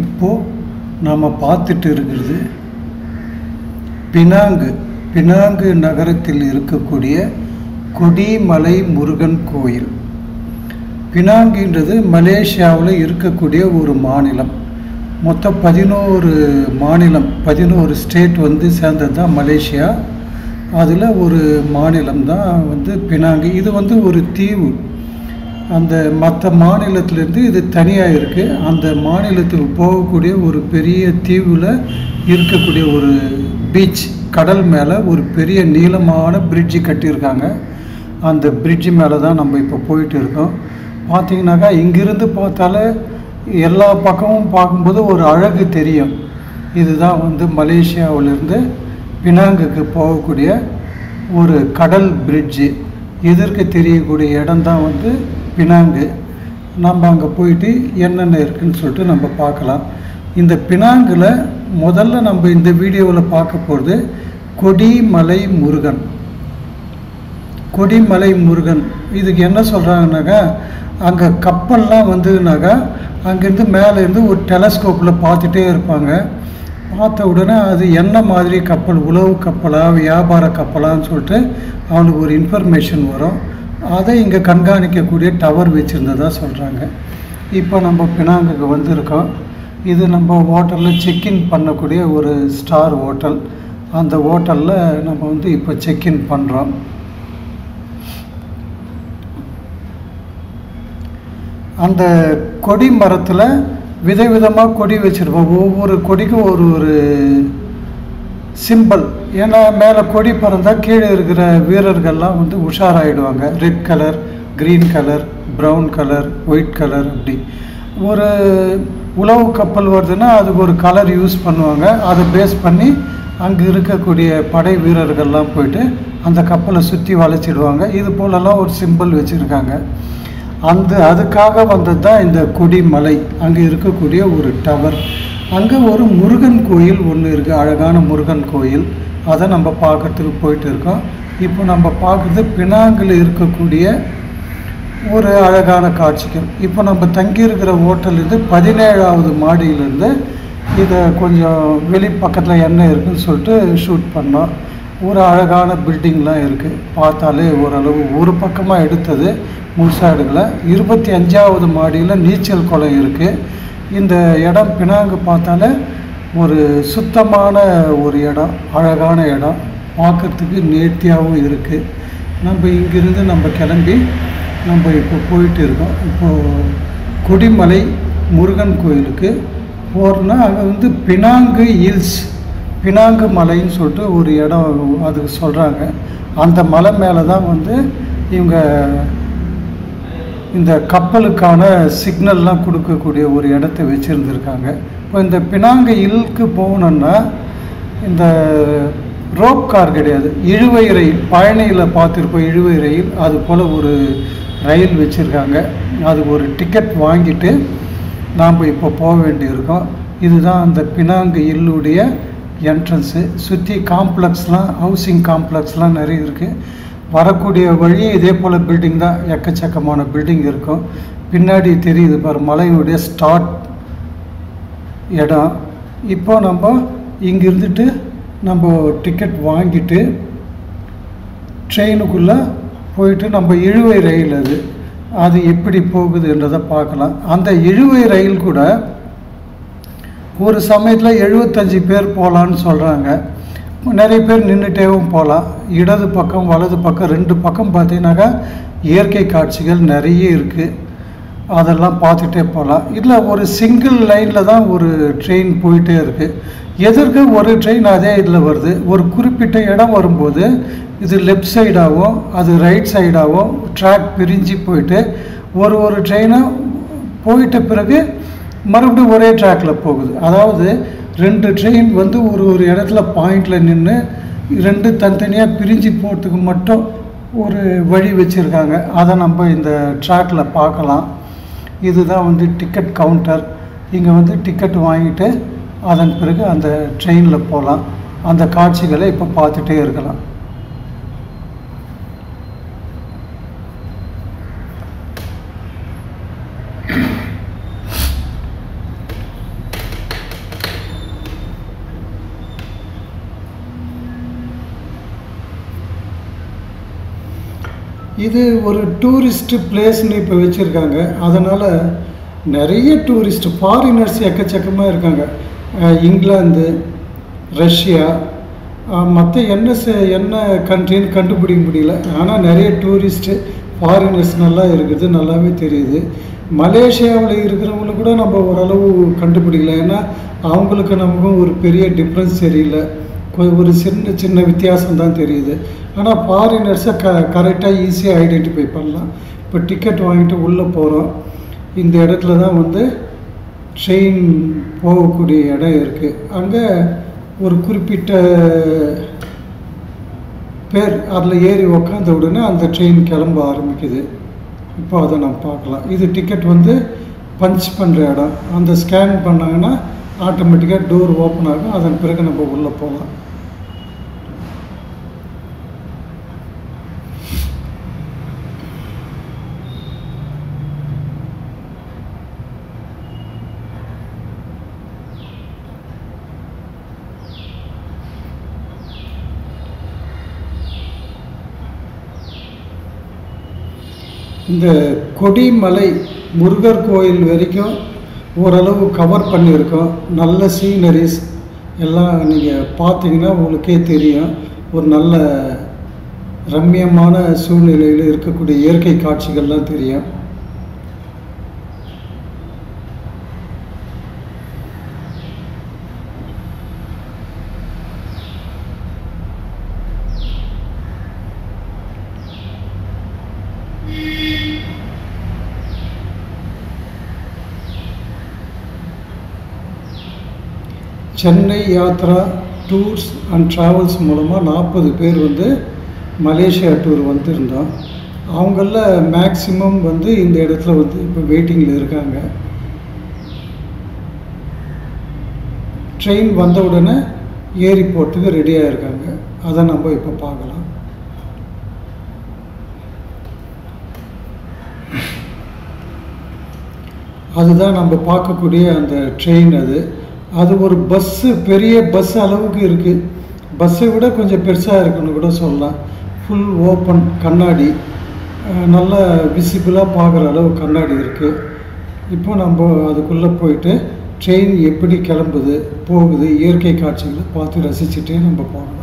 இப்போது நாம் பார்த்துட்டு இருக்கிறது பினாங்கு நகரத்தில் இருக்கக்கூடிய கொடிமலை முருகன் கோயில். பினாங்குன்றது மலேசியாவில் இருக்கக்கூடிய ஒரு மாநிலம். மொத்தம் 11 மாநிலம், 11 ஸ்டேட் சேர்ந்தது தான் மலேசியா. அதில் ஒரு மாநிலம் தான் பினாங்கு. இது ஒரு தீவு. அந்த மற்ற மாநிலத்திலேருந்து இது தனியாக இருக்குது. அந்த மாநிலத்துக்கு போகக்கூடிய ஒரு பெரிய தீவில் இருக்கக்கூடிய ஒரு பீச், கடல் மேலே ஒரு பெரிய நீளமான பிரிட்ஜு கட்டியிருக்காங்க. அந்த பிரிட்ஜு மேலே தான் நம்ம இப்போ போயிட்டு இருக்கோம். பார்த்திங்கனாக்கா இங்கிருந்து பார்த்தாலே எல்லா பக்கமும் பார்க்கும்போது ஒரு அழகு தெரியும். இதுதான் மலேசியாவிலேருந்து பினாங்குக்கு போகக்கூடிய ஒரு கடல் பிரிட்ஜு. எதிர்க்க தெரியக்கூடிய இடம் தான் பினாங்கு. நம்ம அங்கே போயிட்டு என்னென்ன இருக்குதுன்னு சொல்லிட்டு நம்ம பார்க்கலாம். இந்த பினாங்கில் முதல்ல நம்ம இந்த வீடியோவில் பார்க்க போகிறது கொடிமலை முருகன். இதுக்கு என்ன சொல்கிறாங்கனாக்கா, அங்கே கப்பல்லாம் அங்கேருந்து மேலேருந்து ஒரு டெலஸ்கோப்பில் பார்த்துட்டே இருப்பாங்க. பார்த்த உடனே அது என்ன மாதிரி கப்பல், உளவு கப்பலா வியாபார கப்பலான்னு சொல்லிட்டு அவனுக்கு ஒரு இன்ஃபர்மேஷன் வரும். அதை இங்கே கண்காணிக்கக்கூடிய டவர் வச்சுருந்ததாக சொல்கிறாங்க. இப்போ நம்ம பினாங்குக்கு வந்திருக்கோம். இது நம்ம ஹோட்டலில் செக்இன் பண்ணக்கூடிய ஒரு ஸ்டார் ஹோட்டல். அந்த ஹோட்டலில் நம்ம இப்போ செக்இன் பண்ணுறோம். அந்த கொடி மரத்தில் விதவிதமாக கொடி வச்சுருப்போம். ஒவ்வொரு கொடிக்கும் ஒரு சிம்பிள். ஏன்னா மேலே கொடி பறந்தால் கீழே இருக்கிற வீரர்கள்லாம் உஷாராயிடுவாங்க. Red colour, green colour, brown colour, white colour, அப்படி ஒரு உளவு கப்பல் வருதுன்னா அதுக்கு ஒரு கலர் யூஸ் பண்ணுவாங்க. அதை பேஸ் பண்ணி அங்கே இருக்கக்கூடிய படை வீரர்கள்லாம் போயிட்டு அந்த கப்பலை சுற்றி வளைச்சிடுவாங்க. இது போலலாம் ஒரு சிம்பிள் வச்சுருக்காங்க. அதுக்காக வந்தது தான் இந்த கொடிமலை. அங்கே இருக்கக்கூடிய ஒரு டவர். அங்கே ஒரு முருகன் கோயில் ஒன்று இருக்குது, அழகான முருகன் கோயில். அதை நம்ம பார்க்கறதுக்கு போயிட்டு இருக்கோம். இப்போ நம்ம பார்க்குறது பினாங்கில் இருக்கக்கூடிய ஒரு அழகான காட்சிகள். இப்போ நம்ம தங்கியிருக்கிற ஹோட்டல்லேருந்து 17வது மாடியிலேருந்து இதை கொஞ்சம் வெளி பக்கத்தில் என்ன இருக்குதுன்னு சொல்லிட்டு ஷூட் பண்ணோம். ஒரு அழகான பில்டிங்லாம் இருக்குது. பார்த்தாலே ஓரளவு ஒரு பக்கமாக எடுத்தது முழுசாடுகளை. 25வது மாடியில் நீச்சல் குளம் இருக்குது. இந்த இடம் பினாங்கு பார்த்தாலே ஒரு சுத்தமான ஒரு இடம், அழகான இடம், பார்க்குறதுக்கு நேர்த்தியாகவும் இருக்குது. நம்ம இங்கிருந்து நம்ம கிளம்பி நம்ம இப்போ போயிட்டு இருக்கோம். இப்போது கொடிமலை முருகன் கோயிலுக்கு போகிறோன்னா அங்கே பினாங்கு ஹில்ஸ், பினாங்கு மலைன்னு சொல்லிட்டு ஒரு இடம் அதுக்கு சொல்கிறாங்க. அந்த மலை மேலே தான் இவங்க இந்த கப்பலுக்கான சிக்னல்லாம் கொடுக்கக்கூடிய ஒரு இடத்த வச்சுருந்துருக்காங்க. இப்போ இந்த பினாங்கு ஹில்க்கு போகணுன்னா இந்த ரோப் கார் கிடையாது, இழுவை ரயில். பழனியில் பார்த்துருப்போம் இழுவை ரயில், அது போல் ஒரு ரயில் வச்சுருக்காங்க. அதுக்கு ஒரு டிக்கெட் வாங்கிட்டு நாம் இப்போ போக வேண்டியிருக்கோம். இதுதான் அந்த பினாங்கு ஹில்லுடைய என்ட்ரன்ஸு. சுற்றி காம்ப்ளெக்ஸ்லாம், ஹவுசிங் காம்ப்ளெக்ஸ்லாம் நிறைய இருக்குது. வரக்கூடிய வழி இதே போல் பில்டிங் தான், எக்கச்சக்கமான பில்டிங் இருக்கும். பின்னாடி தெரியுது பாரு மலையுடைய ஸ்டார்ட் இடம். இப்போ நம்ம இங்கே இருந்துட்டு நம்ம டிக்கெட் வாங்கிட்டு ட்ரெயினுக்குள்ளே போயிட்டு நம்ம இழுவை ரயில் அது எப்படி போகுதுன்றதை பார்க்கலாம். அந்த இழுவை ரயில் கூட ஒரு சமயத்தில் 75 பேர் போகலான்னு சொல்கிறாங்க. நிறைய பேர் நின்றுட்டேவும் போகலாம். இடது பக்கம் வலது பக்கம் 2 பக்கம் பார்த்தீங்கன்னாக்கா இயற்கை காட்சிகள் நிறைய இருக்குது. அதெல்லாம் பார்த்துட்டே போகலாம். இல்லை ஒரு சிங்கிள் லைனில் தான் ஒரு ட்ரெயின் போயிட்டே இருக்குது. எதற்கு ஒரு ட்ரெயின் அதே இதில் வருது. ஒரு குறிப்பிட்ட இடம் வரும்போது இது லெஃப்ட் சைடாகவும் அது ரைட் சைடாகவும் ட்ராக் பிரிஞ்சு போயிட்டு ஒரு ட்ரெயினாக போயிட்ட பிறகு மறுபடியும் ஒரே ட்ராக்கில் போகுது. அதாவது 2 ட்ரெயின் ஒரு இடத்துல பாயிண்டில் நின்று 2 தனித்தனியாக பிரிஞ்சு போகிறதுக்கு மட்டும் ஒரு வழி வச்சுருக்காங்க. அதை நம்ம இந்த ட்ராக்கில் பார்க்கலாம். இதுதான் டிக்கெட் கவுண்டர். இங்கே டிக்கெட் வாங்கிட்டு அதன் பிறகு அந்த ட்ரெயினில் போகலாம். அந்த காட்சிகளை இப்போ பார்த்துட்டே இருக்கலாம். இது ஒரு டூரிஸ்ட் பிளேஸ்ன்னு இப்போ வச்சுருக்காங்க. அதனால் நிறைய டூரிஸ்ட் ஃபாரினர்ஸ் எக்கச்சக்கமாக இருக்காங்க. இங்கிலாந்து, ரஷ்யா, மற்ற என்ன கண்ட்ரின்னு கண்டுபிடிக்க முடியல. ஆனால் நிறைய டூரிஸ்ட்டு ஃபாரினர்ஸ் நல்லா இருக்குது, நல்லாவே தெரியுது. மலேசியாவில் இருக்கிறவங்களுக்கு கூட நம்ம ஓரளவு கண்டுபிடிக்கல. ஏன்னா அவங்களுக்கு நமக்கும் ஒரு பெரிய டிஃப்ரென்ஸ் தெரியல, ஒரு சின்ன வித்தியாசம் தான் தெரியுது. ஆனால் ஃபாரினர்ஸை கரெக்டாக ஈஸியாக ஐடென்டிஃபை பண்ணலாம். இப்போ டிக்கெட் வாங்கிட்டு உள்ளே போகிறோம். இந்த இடத்துல தான் வந்து ட்ரெயின் போகக்கூடிய இடம் இருக்குது. அங்கே ஒரு குறிப்பிட்ட பேர் அதில் ஏறி உக்காந்த உடனே அந்த ட்ரெயின் கிளம்ப ஆரம்பிக்குது. இப்போ அதை நம்ம பார்க்கலாம். இது டிக்கெட் வந்து பஞ்ச் பண்ணுற இடம். அந்த ஸ்கேன் பண்ணாங்கன்னா ஆட்டோமேட்டிக்காக டோர் ஓப்பன் ஆகும். அதன் பிறகு நம்ம உள்ளே போகலாம். இந்த கொடிமலை முருகர் கோயில் வரைக்கும் ஓரளவு கவர் பண்ணியிருக்கோம். நல்ல சீனரிஸ் எல்லாம் நீங்கள் பார்த்தீங்கன்னா உங்களுக்கே தெரியும். ஒரு நல்ல ரம்மியமான சூழ்நிலையில் இருக்கக்கூடிய இயற்கை காட்சிகள்லாம் தெரியும். Chennai Yatra tours and travels மூலமாக 40 பேர் வந்து மலேசியா டூர் வந்திருந்தோம். அவங்களில் மேக்சிமம் வந்து இந்த இடத்துல வந்து இப்போ வெயிட்டிங்கில் இருக்காங்க. ட்ரெயின் வந்த உடனே ஏறி போகிறதுக்கு ரெடியாக இருக்காங்க. அதை நம்ம இப்போ பார்க்கலாம். அதுதான் நம்ம பார்க்கக்கூடிய அந்த ட்ரெயின். அது ஒரு பஸ்ஸு, பெரிய பஸ் அளவுக்கு இருக்குது. பஸ்ஸை விட கொஞ்சம் பெருசாக இருக்குன்னு கூட சொல்லலாம். ஃபுல் ஓப்பன் கண்ணாடி, நல்லா விசிபிளாக பார்க்குற அளவு கண்ணாடி இருக்குது. இப்போ நம்ம அதுக்குள்ளே போயிட்டு ட்ரெயின் எப்படி கிளம்புது போகுது இயற்கை காட்சிகளை பார்த்து ரசிச்சுட்டே நம்ம போகலாம்.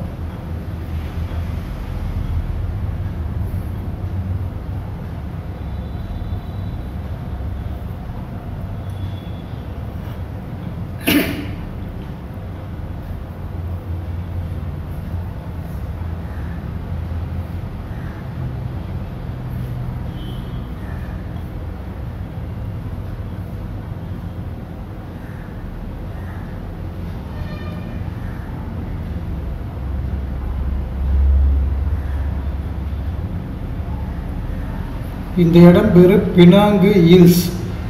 இந்த இடம் பேர் பினாங்கு ஹில்ஸ்,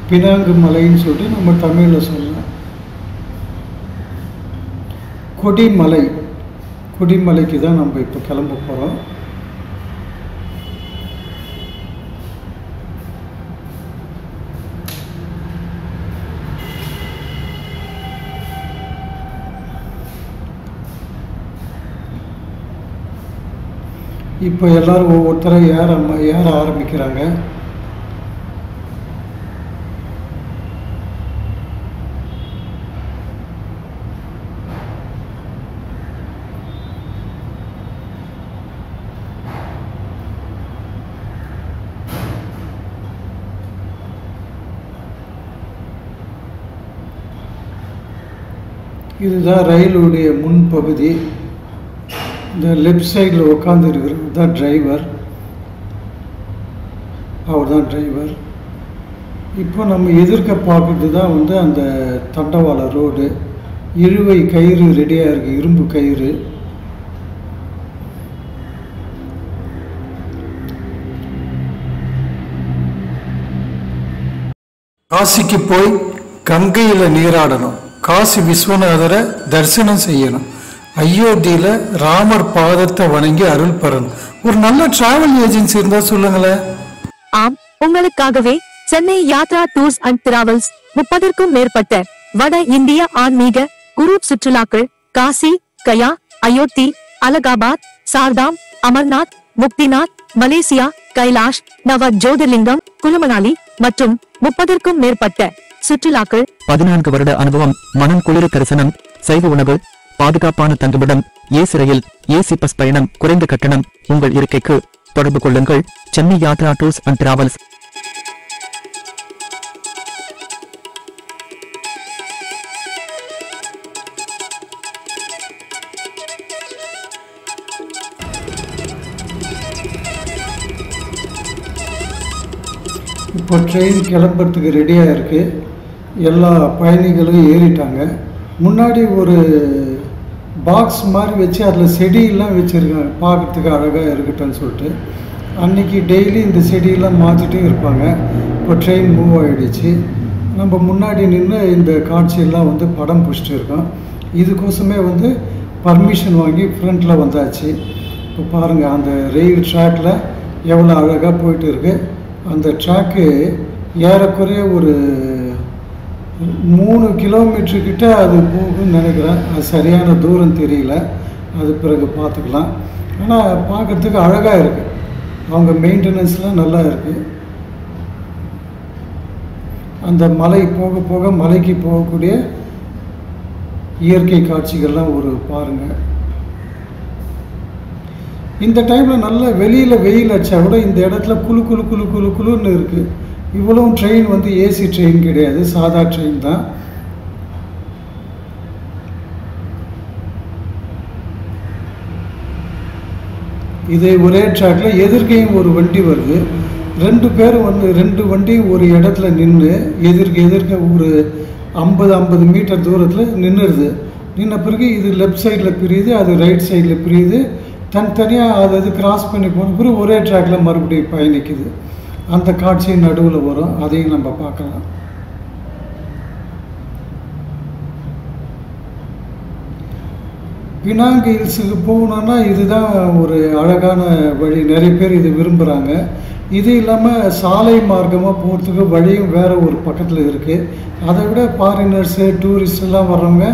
பினாங்கு மலைன்னு சொல்லிட்டு நம்ம தமிழில் சொல்லலாம். கொடிமலைக்கு தான் நம்ம இப்போ கிளம்ப போகிறோம். இப்போ எல்லாரும் ஒவ்வொருத்தராக ஏற ஆரம்பிக்கிறாங்க. இதுதான் ரயிலுடைய முன்பகுதி. இந்த லெஃப்ட் சைடில் உட்காந்து இருக்கிறது தான் டிரைவர். அவர் தான் டிரைவர். இப்போ நம்ம எதிர்க்க பார்க்குறது தான் வந்து அந்த தண்டவாள ரோடு. இழுவை கயிறு ரெடியாக இருக்குது, இரும்பு கயிறு. காசிக்கு போய் கங்கையில் நீராடணும், காசி விஸ்வநாதரை தரிசனம் செய்யணும், அயோத்தியில ராமர் பாதத்தை வணங்கி அருள் பெறணும். ஒரு நல்ல டிராவல் ஏஜென்சி இருந்தா சொல்லுங்களேன். ஆம், உங்களுக்காகவே Chennai Yatra tours and travels 30க்கும் மேற்பட்ட வட இந்திய ஆன்மீக குரூப் சுற்றுலாக்கள் காசி, கயா, அயோத்தி, அலகாபாத், சார்தாம், அமர்நாத், முக்திநாத், மலேசியா, கைலாஷ், நவ ஜோதிர்லிங்கம், குலுமணாலி மற்றும் 30க்கும் மேற்பட்ட சுற்றுலாக்கள். 14 வருட அனுபவம், மனம் குளிர தரிசனம், சைவ உணவு, பாதுகாப்பான தங்குமிடம், ஏசி ரயில், ஏசி பஸ் பயணம், குறைந்த கட்டணம். உங்கள் இருக்கைக்கு தொடர்பு கொள்ளுங்கள். Chennai Yatra tours and travels. இப்போ ட்ரெயின் கிளம்புறதுக்கு ரெடியாக இருக்குது. எல்லா பயணிகளும் ஏறிட்டாங்க. முன்னாடி ஒரு பாக்ஸ் மாதிரி வச்சு அதில் செடியெல்லாம் வச்சுருக்காங்க, பார்க்குறதுக்கு அழகாக இருக்கட்டும்னு சொல்லிட்டு. அன்றைக்கி டெய்லி இந்த செடியெல்லாம் மாற்றிட்டே இருப்பாங்க. இப்போ ட்ரெயின் மூவ் ஆகிடுச்சு. நம்ம முன்னாடி நின்று இந்த காட்சியெல்லாம் வந்து படம் பிடிச்சிட்டு இருக்கோம். இதுக்கோசமே வந்து பர்மிஷன் வாங்கி ஃப்ரண்ட்டில் வந்தாச்சு. இப்போ பாருங்கள், அந்த ரயில் ட்ராக்கில் எவ்வளோ அழகாக போயிட்டு இருக்குது. அந்த ட்ராக்கு ஏறக்குறைய ஒரு 3 கிலோமீட்டர்கிட்ட அது போகும்னு நினைக்கிறேன். அது சரியான தூரம் தெரியல, அது பிறகு பார்த்துக்கலாம். ஆனால் பார்க்குறதுக்கு அழகாக இருக்குது. அவங்க மெயின்டெனன்ஸ்லாம் நல்லா இருக்குது. அந்த மலை போக போக மலைக்கு போகக்கூடிய இயற்கை காட்சிகள்லாம் ஒரு பாருங்கள். இந்த டைமில் நல்ல வெளியில் வெயில் அடித்தா கூட இந்த இடத்துல குளு குளு குளு குளு குளுன்னு இருக்குது. இவ்வளோ ட்ரெயின் வந்து ஏசி ட்ரெயின் கிடையாது, சாதா ட்ரெயின் தான். இதே ஒரே ட்ராக்ல எதிர்க்கையும் ஒரு வண்டி வருது. 2 பேரும் வந்து 2 வண்டியும் ஒரு இடத்துல நின்று எதிர்க்க ஒரு 50 மீட்டர் தூரத்தில் நின்றுடுது. நின்ன பிறகு இது லெஃப்ட் சைடில் பிரியுது, அது ரைட் சைடில் பிரியுது. தனித்தனியாக அது கிராஸ் பண்ணி போன பிறகு ஒரே ட்ராக்கில் மறுபடியும் பயணிக்குது. அந்த காட்சி நடுவில் வரும், அதையும் நம்ம பார்க்கலாம். பினாங் ஹில்ஸுக்கு போகணுன்னா இதுதான் ஒரு அழகான வழி. நிறைய பேர் இது விரும்புகிறாங்க. இது இல்லாமல் சாலை மார்க்கமாக போகிறதுக்கு வழியும் வேறு ஒரு பக்கத்தில் இருக்குது. அதை விட ஃபாரினர்ஸு டூரிஸ்ட் எல்லாம் வர்றவங்க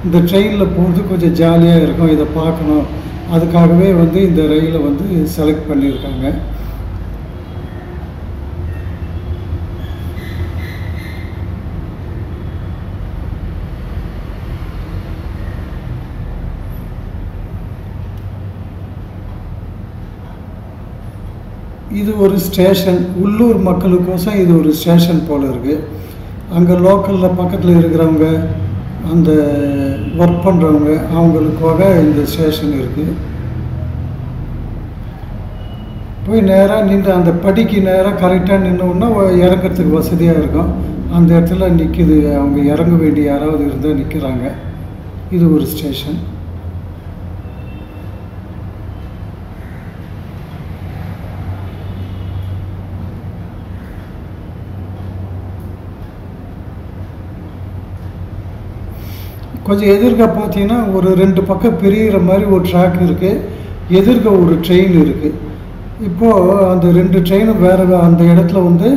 இந்த ட்ரெயினில் போகிறது கொஞ்சம் ஜாலியாக இருக்கும். இதை பார்க்கணும், அதுக்காகவே வந்து இந்த ரயிலை வந்து செலக்ட் பண்ணியிருக்காங்க. இது ஒரு ஸ்டேஷன், உள்ளூர் மக்களுக்கோசம் இது ஒரு ஸ்டேஷன் போல் இருக்குது. அங்கே லோக்கலில் பக்கத்தில் இருக்கிறவங்க, அந்த ஒர்க் பண்ணுறவங்க, அவங்களுக்காக இந்த ஸ்டேஷன் இருக்குது. போய் நேராக நின்று அந்த படிக்கு நேராக கரெக்டாக நின்னோன்னா இறங்கிறதுக்கு வசதியாக இருக்கும். அந்த இடத்துல நிற்கிது, அவங்க இறங்க வேண்டிய யாராவது இருந்தால் நிற்கிறாங்க. இது ஒரு ஸ்டேஷன். கொஞ்சம் எதிர்க்க பார்த்தீங்கன்னா ஒரு 2 பக்கம் பிரிகிற மாதிரி ஒரு ட்ராக் இருக்குது. எதிர்க்க ஒரு ட்ரெயின் இருக்குது. இப்போது அந்த 2 ட்ரெயினும் வேறு அந்த இடத்துல வந்து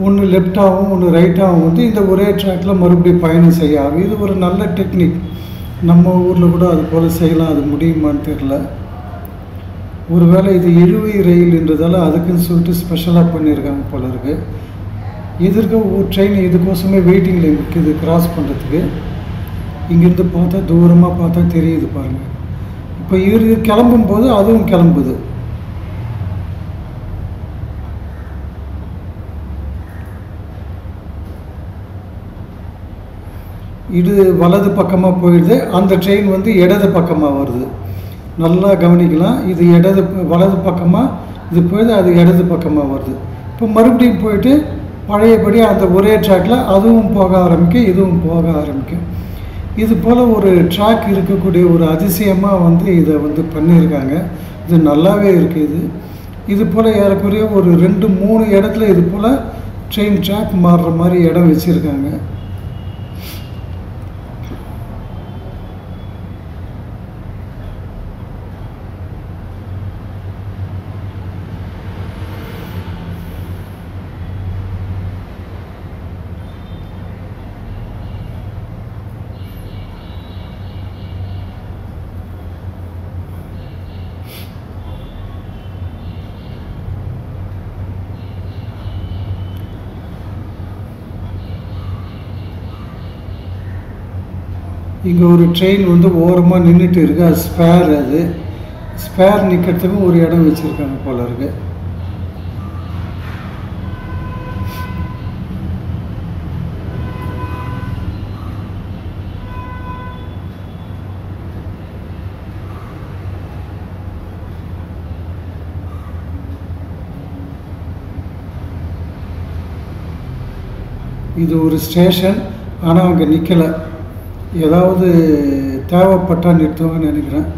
ஒன்று லெஃப்டாகவும் ஒன்று ரைட்டாகவும் வந்து இந்த ஒரே ட்ராக்கில் மறுபடியும் பயணம் செய்ய ஆகும். இது ஒரு நல்ல டெக்னிக். நம்ம ஊரில் கூட அது போல் செய்யலாம். அது முடியுமான்னு தெரில. ஒருவேளை இது இழுவை ரயில்ன்றதால அதுக்குன்னு சொல்லிட்டு ஸ்பெஷலாக பண்ணியிருக்காங்க போல இருக்குது. எதிர்க்க ஒரு ட்ரெயின் இதுக்கோசமே வெயிட்டிங்கில் இருக்குது கிராஸ் பண்ணுறதுக்கு. இங்கேருந்து பார்த்தா தூரமாக பார்த்தா தெரியுது பாருங்கள். இப்போ இது கிளம்பும்போது அதுவும் கிளம்புது. இது வலது பக்கமாக போயிடுது. அந்த ட்ரெயின் வந்து இடது பக்கமாக வருது. நல்லா கவனிக்கலாம். இது வலது பக்கமாக இது போயிடுது, அது இடது பக்கமாக வருது. இப்போ மறுபடியும் போயிட்டு பழையபடி அந்த ஒரே ட்ராக்கில் அதுவும் போக ஆரம்பிக்கும், இதுவும் போக ஆரம்பிக்கும். இது போல் ஒரு ட்ராக் இருக்கக்கூடிய ஒரு அதிசயமாக வந்து இதை வந்து பண்ணியிருக்காங்க. இது நல்லாவே இருக்குது. இது போல் ஏறக்குறைய ஒரு 2-3 இடத்துல இது போல் ட்ரெயின் ட்ராக் மாறுற மாதிரி இடம் வச்சுருக்காங்க. இங்கே ஒரு ட்ரெயின் வந்து ஓரமாக நின்றுட்டு இருக்கு, அது ஸ்பேர். அது ஸ்பேர் நிற்கிறதுக்கும் ஒரு இடம் வச்சுருக்காங்க போல இருக்கு. இது ஒரு ஸ்டேஷன், ஆனால் அங்கே நிற்கலை. ஏதாவது தேவைப்பட்டால் நிறுத்துவாங்கன்னு நினைக்கிறேன்.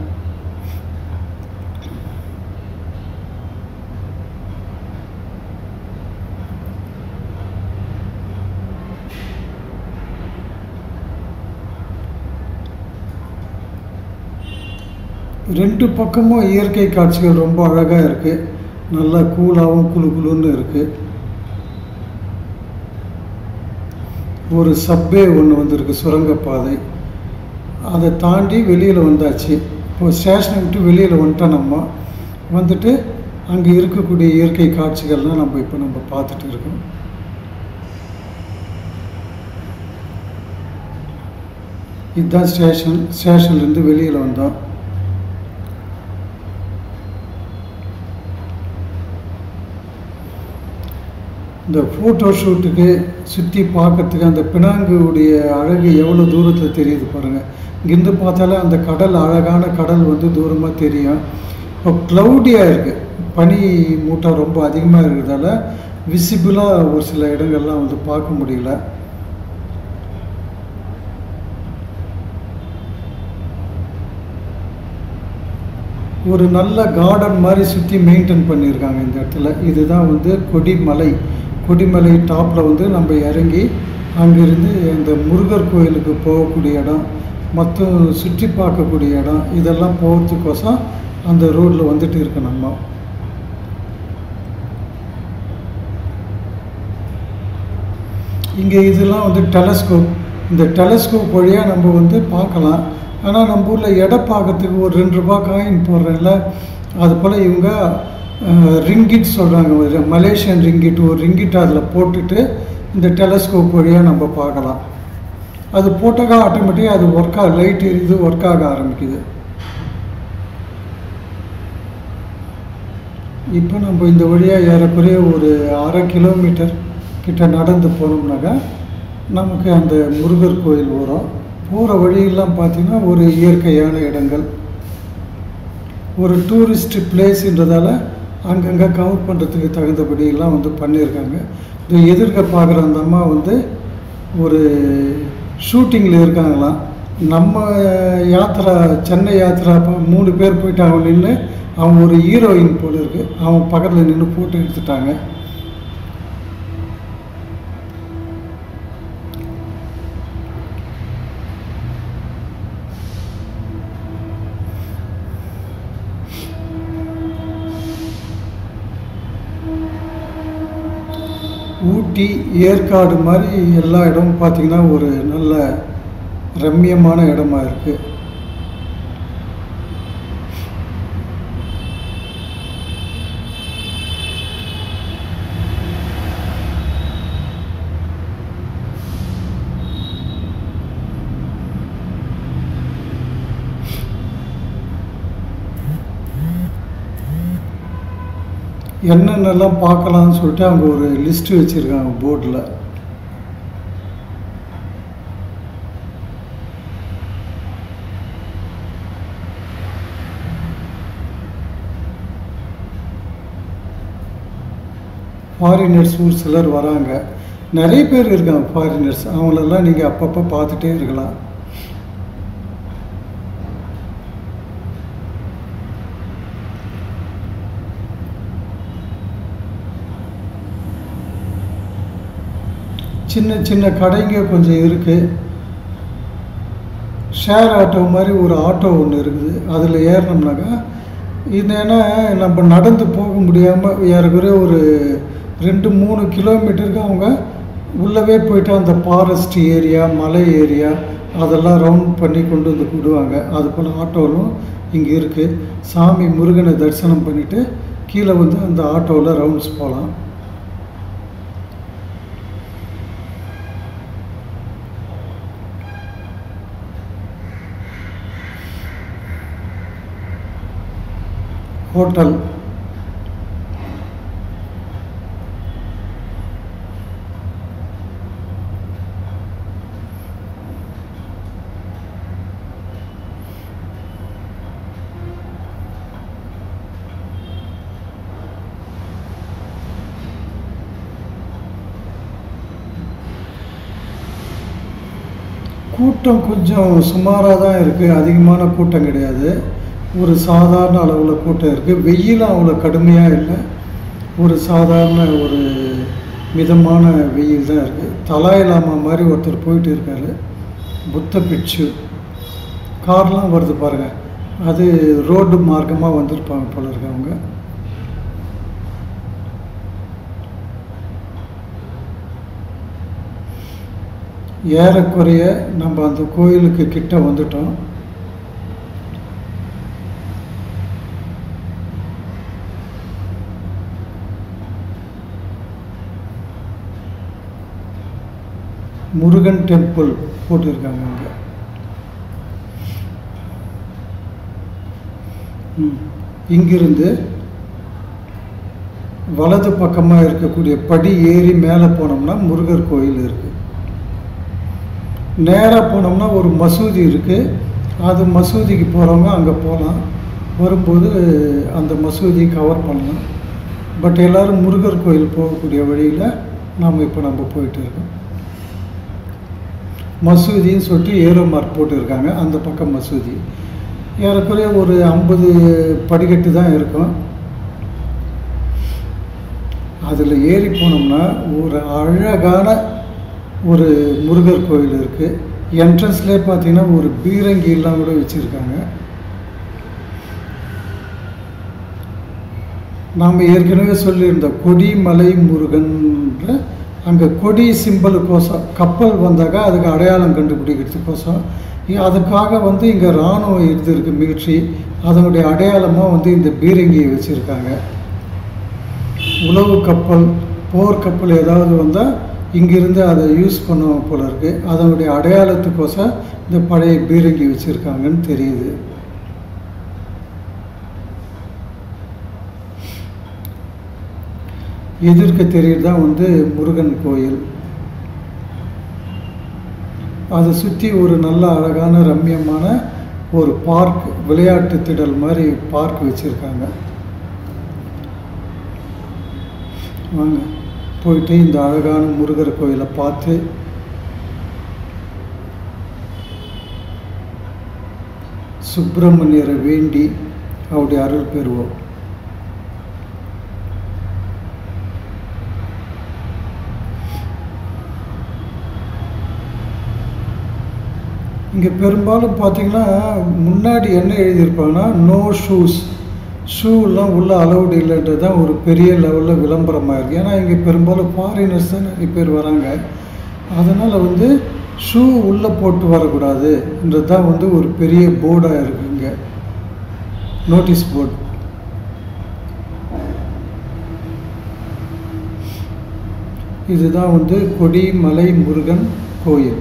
ரெண்டு பக்கமும் இயற்கை காட்சிகள் ரொம்ப அழகாக இருக்குது. நல்லா கூலாகவும் குளுன்னு இருக்குது. ஒரு சப்வே ஒன்று வந்திருக்கு, சுரங்கப்பாதை. அதை தாண்டி வெளியில் வந்தாச்சு. இப்போ ஸ்டேஷனை விட்டு வெளியில் வந்துட்டோம். நம்ம வந்துட்டு அங்கே இருக்கக்கூடிய இயற்கை காட்சிகள்லாம் நம்ம பார்த்துட்டு இருக்கோம். இதுதான் ஸ்டேஷன். ஸ்டேஷன்லேருந்து வெளியில் வந்தோம். இந்த ஃபோட்டோ ஷூட்டுக்கு சுற்றி பார்க்கறதுக்கு அந்த பினாங்குடைய அழகு எவ்வளோ தூரத்தில் தெரியுது பாருங்கள். இங்கேருந்து பார்த்தாலே அந்த கடல், அழகான கடல் வந்து தூரமாக தெரியும். இப்போ க்ளவுடியாக இருக்குது, பனி மூட்டம் ரொம்ப அதிகமாக இருக்கிறதால விசிபிளாக ஒரு சில இடங்கள்லாம் வந்து பார்க்க முடியல. ஒரு நல்ல கார்டன் மாதிரி சுற்றி மெயின்டைன் பண்ணியிருக்காங்க இந்த இடத்துல. இதுதான் வந்து கொடிமலை. கொடிமலை டாப்பில் வந்து நம்ம இறங்கி அங்கேருந்து அந்த முருகர் கோயிலுக்கு போகக்கூடிய இடம், மொத்தம் சுற்றி பார்க்கக்கூடிய இடம், இதெல்லாம் போகிறதுக்கோசம் அந்த ரோட்டில் வந்துட்டு இருக்கு. நம்ம இங்கே இதெல்லாம் வந்து டெலஸ்கோப். இந்த டெலஸ்கோப் வழியாக நம்ம வந்து பார்க்கலாம். ஆனால் நம்ம ஊரில் எடை பார்க்கறதுக்கு ஒரு 2 ரூபா காயின் போடுறதில்ல, அது போல் இவங்க ரிங்கிட் சொல்கிறாங்க. மலேசியன் ரிங்கிட், ஒரு ரிங்கிட் அதில் போட்டுட்டு இந்த டெலஸ்கோப் வழியாக நம்ம பார்க்கலாம். அது போட்டாக்கா ஆட்டோமேட்டிக்காக அது லைட் எரியுது, ஒர்க் ஆக ஆரம்பிக்குது. இப்போ நம்ம இந்த வழியாக ஏறக்குறைய ஒரு 1/2 கிலோமீட்டர் கிட்ட நடந்து போனோம்னாக்கா நமக்கு அந்த முருகர் கோயில் வரும். போகிற வழியெல்லாம் பார்த்திங்கன்னா ஒரு இயற்கையான இடங்கள், ஒரு டூரிஸ்ட் பிளேஸுன்றதால அங்கங்கே கவர் பண்ணுறதுக்கு தகுந்தபடியெல்லாம் வந்து பண்ணியிருக்காங்க. இது எதிர்க்க பார்க்குற அந்த அம்மா வந்து ஒரு ஷூட்டிங்கில் இருக்காங்களாம். நம்ம யாத்திரா, சென்னை யாத்திரா 3 பேர் போயிட்டாங்க நின்று. அவங்க ஒரு ஹீரோயின் போல இருக்குது, அவங்க பக்கத்தில் நின்று ஃபோட்டோ எடுத்துட்டாங்க. ஊட்டி, ஏற்காடு மாதிரி எல்லா இடமும் பார்த்திங்கன்னா ஒரு நல்ல ரம்மியமான இடமா இருக்குது. என்னென்னலாம் பார்க்கலான்னு சொல்லிட்டு அங்கே ஒரு லிஸ்ட்டு வச்சுருக்காங்க போர்டில். ஃபாரினர்ஸ் ஒரு சிலர் வராங்க, நிறைய பேர் இருக்காங்க ஃபாரினர்ஸ். அவங்களெல்லாம் நீங்கள் அப்பப்போ பார்த்துட்டே இருக்கலாம். சின்ன சின்ன கடைங்க கொஞ்சம் இருக்குது. ஷேர் ஆட்டோ மாதிரி ஒரு ஆட்டோ ஒன்று இருக்குது, அதில் ஏறினோம்னாக்கா இது ஏன்னா நம்ம நடந்து போக முடியாமல் ஏறக்குறைய ஒரு 2-3 கிலோமீட்டருக்கு அவங்க உள்ளவே போயிட்டு அந்த ஃபாரஸ்ட் ஏரியா, மலை ஏரியா அதெல்லாம் ரவுண்ட் பண்ணி கொண்டு வந்து விடுவாங்க. அது போல் ஆட்டோவும் இங்கே இருக்குது. சாமி முருகனை தரிசனம் பண்ணிவிட்டு கீழே வந்து அந்த ஆட்டோவில் ரவுண்ட்ஸ் போகலாம். ஹோட்டல். கூட்டம் கொஞ்சம் சுமாராக தான் இருக்குது, அதிகமான கூட்டம் கிடையாது. ஒரு சாதாரண அளவில் கூட்டம் இருக்குது. வெயிலும் அவ்வளோ கடுமையாக இல்லை, ஒரு சாதாரண ஒரு மிதமான வெயில் தான் இருக்குது. தலாய் லாமா மாதிரி ஒருத்தர் போயிட்டு இருக்காரு, புத்த பிட்சு. கார்லாம் வருது பாருங்கள், அது ரோடு மார்க்கமாக வந்திருப்பாங்க போல இருக்கு அவங்க. ஏறக்குறைய நம்ம அந்த கோயிலுக்கு கிட்ட வந்துட்டோம். முருகன் டெம்பிள் போட்டிருக்காங்க அங்கே. இங்கிருந்து வலது பக்கமாக இருக்கக்கூடிய படி ஏறி மேலே போனோம்னா முருகர் கோயில் இருக்குது. நேராக போனோம்னா ஒரு மசூதி இருக்குது, அது மசூதிக்கு போகிறவங்க அங்கே போகலாம், வரும்போது அந்த மசூதி கவர் பண்ணலாம். பட் எல்லோரும் முருகர் கோயில் போகக்கூடிய வழியில் நாம் இப்போ போயிட்டு இருக்கோம். மசூதின்னு சொல்லிட்டு ஏரோ மார்க் போட்டுருக்காங்க, அந்த பக்கம் மசூதி. ஏறக்குறைய ஒரு 50 படிக்கட்டு தான் இருக்கும். அதில் ஏறி போனோம்னா ஒரு அழகான ஒரு முருகர் கோயில் இருக்குது. என்ட்ரன்ஸ்லேயே பார்த்தீங்கன்னா ஒரு பீரங்கி எல்லாம் கூட வச்சுருக்காங்க. நாம் ஏற்கனவே சொல்லியிருந்தோம் கொடிமலை முருகன்ற அங்கே கொடி சிம்பிளுக்கோசம் கப்பல் வந்தாக்கா அதுக்கு அடையாளம் கண்டுபிடிக்கிறதுக்கோசம் அதுக்காக இங்கே இராணுவம் இருக்குது, மிலிட்ரி. அதனுடைய அடையாளமாக இந்த பீரங்கியை வச்சுருக்காங்க. உளவு கப்பல், போர்க்கப்பல் ஏதாவது வந்தால் இங்கிருந்து அதை யூஸ் பண்ணுவோம் போல இருக்குது. அதனுடைய அடையாளத்துக்கோசம் இந்த பழைய பீரங்கி வச்சுருக்காங்கன்னு தெரியுது. எதிர்க்க தெரியுது தான் முருகன் கோயில். அதை சுற்றி ஒரு நல்ல அழகான ரம்யமான ஒரு பார்க், விளையாட்டு திடல் மாதிரி பார்க் வச்சுருக்காங்க. வாங்க போயிட்டு இந்த அழகான முருகர் கோயிலை பார்த்து சுப்பிரமணியரை வேண்டி அவருடைய அருள் பெறுவோம். இங்கே பெரும்பாலும் பார்த்தீங்கன்னா முன்னாடி என்ன எழுதியிருப்பாங்கன்னா நோ ஷூஸ், ஷூலாம் உள்ள அலௌடு இல்லைன்றது தான் ஒரு பெரிய லெவலில் விளம்பரமாக இருக்குது. ஏன்னா இங்கே பெரும்பாலும் ஃபாரினர்ஸ் தான் நிறைய பேர் வராங்க. அதனால் ஷூ உள்ளே போட்டு வரக்கூடாதுன்றது தான் ஒரு பெரிய போர்டாக இருக்குது இங்கே, நோட்டீஸ் போர்டு. இதுதான் கொடிமலை முருகன் கோயில்.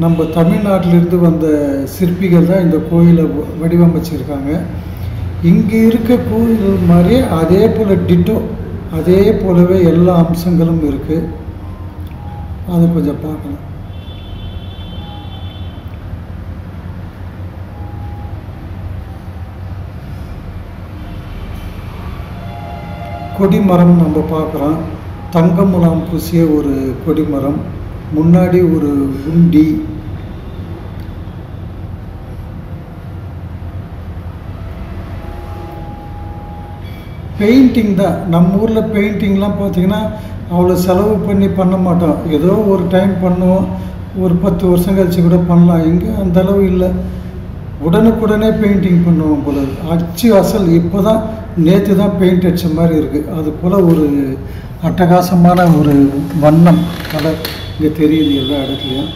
நம்ம தமிழ்நாட்டிலிருந்து வந்த சிற்பிகள் தான் இந்த கோயிலை வடிவமைச்சிருக்காங்க. இங்கே இருக்க கோயில் மாதிரி அதே போல் டிட்டோ, அதே போலவே எல்லா அம்சங்களும் இருக்குது. அதை கொஞ்சம் பார்க்கலாம். கொடிமரம் நம்ம பார்க்குறோம். தங்க முலாம் பூசிய ஒரு கொடிமரம், முன்னாடி ஒரு உண்டி. பெயிண்டிங் தான். நம்ம ஊரில் பெயிண்டிங்லாம் பார்த்திங்கன்னா அவ்வளோ செலவு பண்ண மாட்டோம். ஏதோ ஒரு டைம் பண்ணுவோம், ஒரு 10 வருஷம் கழிச்சு கூட பண்ணலாம். இங்கே அந்த அளவு இல்லை, உடனுக்குடனே பெயிண்டிங் பண்ணுவோம் போல. அச்சு அசல் இப்போ தான், நேற்று தான் பெயிண்ட் அடித்த மாதிரி இருக்குது. அது போல் ஒரு அட்டகாசமான ஒரு வண்ணம் கலர் இங்கே தெரியுது எல்லா இடத்துலையும்.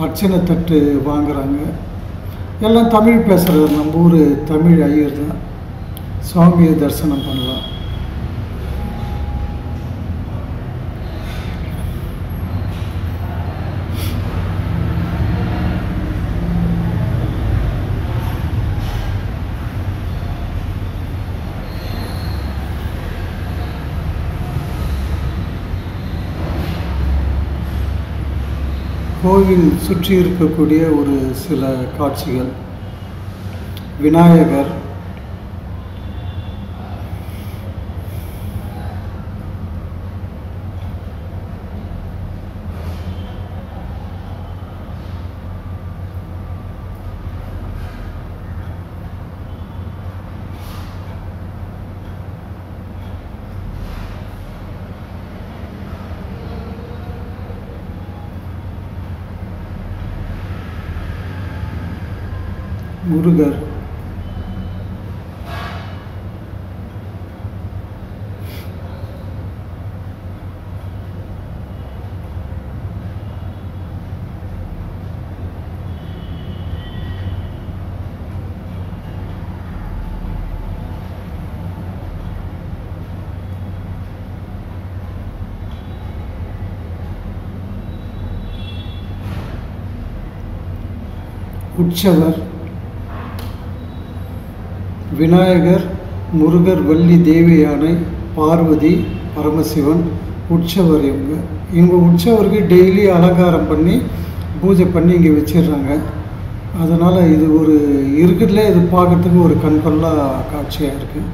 அர்ச்சனை தட்டு வாங்குறாங்க. எல்லாம் தமிழ் பேசுகிறது, நம்ம ஊர் தமிழ் ஐயர் தான். சுவாமியை தரிசனம் பண்ணலாம். கோவில் சுற்றி இருக்கக்கூடிய ஒரு சில காட்சிகள். விநாயகர், முருகர், உற்சவர், விநாயகர், முருகர், வள்ளி, தேவி யானை, பார்வதி, பரமசிவன், உற்சவர். இவங்க உற்சவருக்கு டெய்லி அலங்காரம் பண்ணி பூஜை பண்ணி இங்கே வச்சிடுறாங்க. அதனால் இது ஒரு இருக்கிறதுலே இது பார்க்கறதுக்கு ஒரு கண்கொள்ளா காட்சியாக இருக்குது.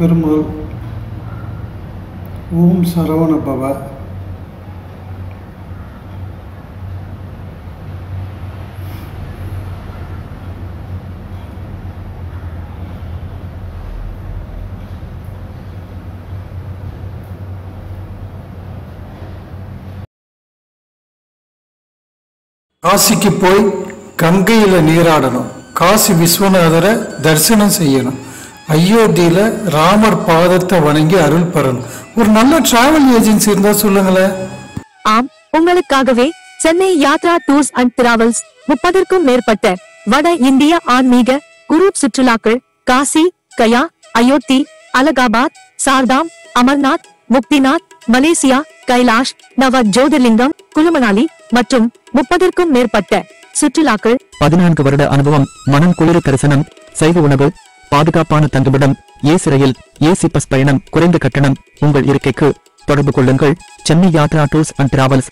பெருமாள், ஓம் சரவண பவ. காசிக்கு போய் கங்கையில் நீராடணும், காசி விஸ்வநாதரை தரிசனம் செய்யணும், அயோத்தியில் ராமர் பாதத்தை வணங்கி அருள் பெறணும். ஒரு நல்ல டிராவல் ஏஜென்சி இருந்தா சொல்லுங்களேன். ஆம், உங்களுக்காகவே Chennai Yatra tours and travels 30க்கும் மேற்பட்ட வட இந்திய ஆன்மீக குரூப் சுற்றுலாக்கள் காசி, கயா, அயோத்தி, அலகாபாத், சார்தாம், அமர்நாத், முக்திநாத், மலேசியா, கைலாஷ், நவ ஜோதிர்லிங்கம், குழுமணாலி மற்றும் 30க்கும் மேற்பட்ட சுற்றுலாக்கள். 14 வருட அனுபவம், மனம் குளிர தரிசனம், சைவ உணவு, பாதுகாப்பான தங்குமிடம், ஏசி ரயில், ஏசி பஸ் பயணம், குறைந்த கட்டணம். உங்கள் இருக்கைக்கு தொடர்பு கொள்ளுங்கள். Chennai Yatra tours and travels.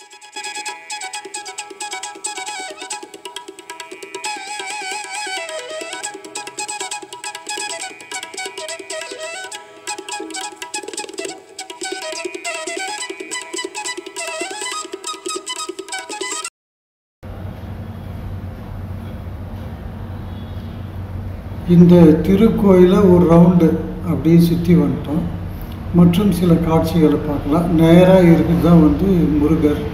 இந்த திருக்கோயிலை ஒரு ரவுண்டு அப்படியே சுற்றி வந்துட்டோம். மற்றும் சில காட்சிகளை பார்க்கலாம். நேராக இருக்குது தான் முருகர்,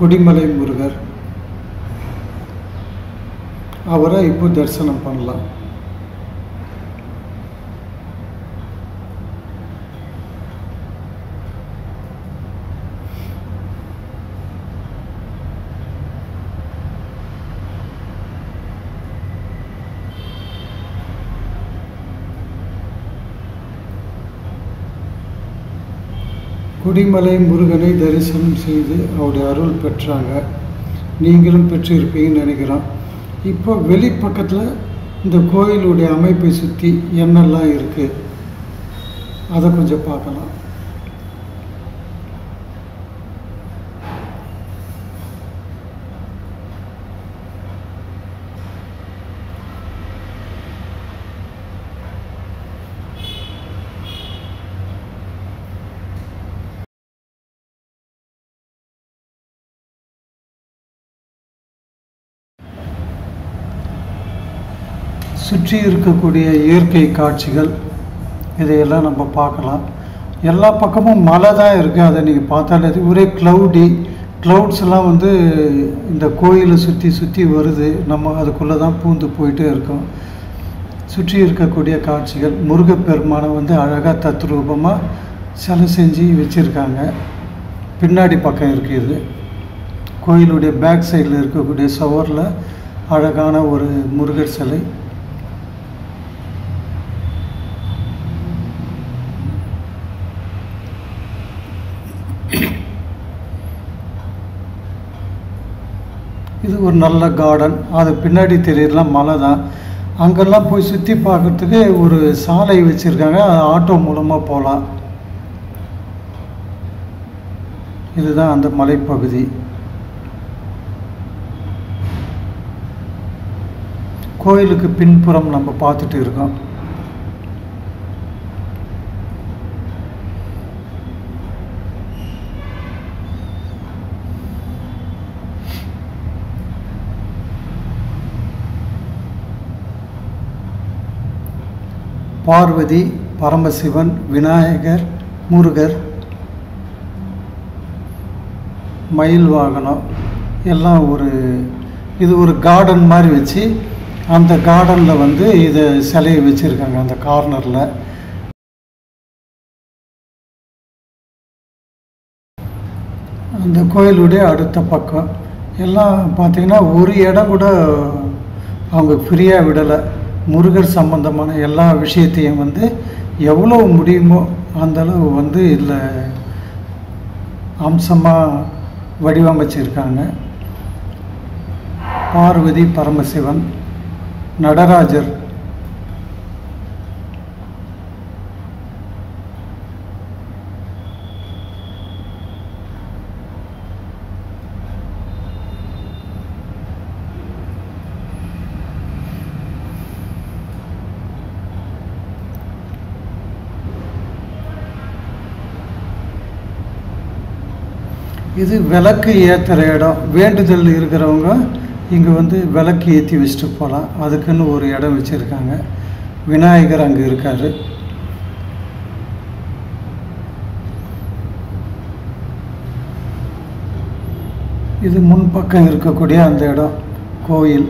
கொடிமலை முருகர். அவரை இப்போ தரிசனம் பண்ணலாம். கொடிமலை முருகனை தரிசனம் செய்து அவருடைய அருள் பெற்றாங்க. நீங்களும் பெற்றிருப்பீங்கன்னு நினைக்கிறோம். இப்போ வெளிப்பக்கத்தில் இந்த கோயிலுடைய அமைப்பை சுற்றி என்னெல்லாம் இருக்குது அதை கொஞ்சம் பார்க்கலாம். சுற்றி இருக்கக்கூடிய இயற்கை காட்சிகள் இதையெல்லாம் நம்ம பார்க்கலாம். எல்லா பக்கமும் மழை தான் இருக்குது. அதை நீங்கள் பார்த்தாலே ஒரே க்ளவுட்ஸ்லாம் இந்த கோயிலை சுற்றி சுற்றி வருது. நம்ம அதுக்குள்ளே தான் பூந்து போயிட்டே இருக்கோம். சுற்றி இருக்கக்கூடிய காட்சிகள், முருகப்பெருமானை அழகாக தத்ரூபமாக சிலை செஞ்சு வச்சுருக்காங்க. பின்னாடி பக்கம் இருக்குது. கோயிலுடைய பேக் சைடில் இருக்கக்கூடிய சுவரில் அழகான ஒரு முருகர் சிலை. இது ஒரு நல்ல கார்டன். அது பின்னாடி தெரியலாம் மலை தான். அங்கெல்லாம் போய் சுற்றி பார்க்குறதுக்கு ஒரு சாலை வச்சுருக்காங்க, ஆட்டோ மூலமாக போகலாம். இதுதான் அந்த மலைப்பகுதி. கோயிலுக்கு பின்புறம் நம்ம பார்த்துட்டு இருக்கோம். பார்வதி, பரமசிவன், விநாயகர், முருகர், மயில் வாகனம் எல்லாம் இது ஒரு கார்டன் மாதிரி வச்சு அந்த கார்டனில் வந்து இதை சிலையை வச்சுருக்காங்க அந்த கார்னரில். அந்த கோயிலுடைய அடுத்த பக்கம் எல்லாம் பார்த்திங்கன்னா ஒரு இடம் கூட அவங்க ஃப்ரீயாக விடலை. முருகர் சம்பந்தமான எல்லா விஷயத்தையும் வந்து எவ்வளோ முடியுமோ அந்தளவு வந்து இதில் அம்சமாக வடிவமைச்சிருக்காங்க. பார்வதி, பரமசிவன், நடராஜர், இது விளக்கு ஏற்றுற இடம். வேண்டுதல் இருக்கிறவங்க இங்கே வந்து விளக்கு ஏற்றி வச்சுட்டு போகலாம். அதுக்குன்னு ஒரு இடம் வச்சுருக்காங்க. விநாயகர் அங்கே இருக்கார். இது முன்பக்கம் இருக்கக்கூடிய அந்த இடம் கோயில்.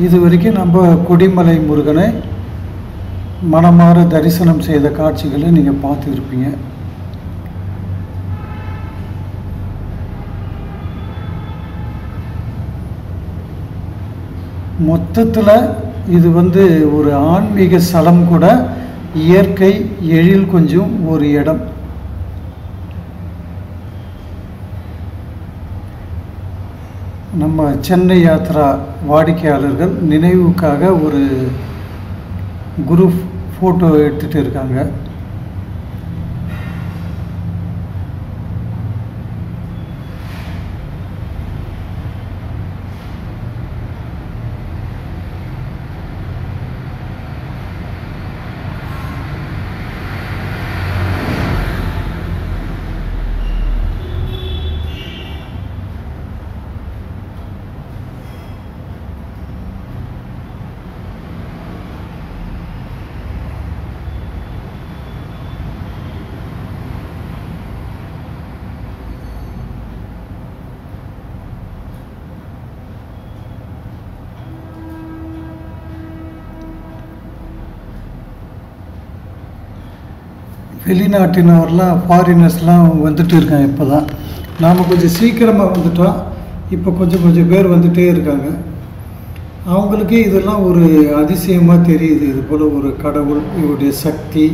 இது வரைக்கும் நம்ம கொடிமலை முருகனை மனமாற தரிசனம் செய்த காட்சிகளை நீங்கள் பார்த்துருப்பீங்க. மொத்தத்தில் இது வந்து ஒரு ஆன்மீக ஸ்தலம் கூட, இயற்கை எழில் கொஞ்சம் ஒரு இடம். நம்ம சென்னை யாத்ரா வாடிக்கையாளர்கள் நினைவுக்காக ஒரு குரூப் ஃபோட்டோ எடுத்துகிட்டு இருக்காங்க. வெளிநாட்டினவரெலாம் ஃபாரினர்ஸ்லாம் வந்துட்டு இருக்காங்க. இப்போ தான் நாம் கொஞ்சம் சீக்கிரமாக வந்துட்டோம். இப்போ கொஞ்சம் பேர் வந்துகிட்டே இருக்காங்க. அவங்களுக்கு இதெல்லாம் ஒரு அதிசயமாக தெரியுது. இது போல் ஒரு கடவுள், இவருடைய சக்தி,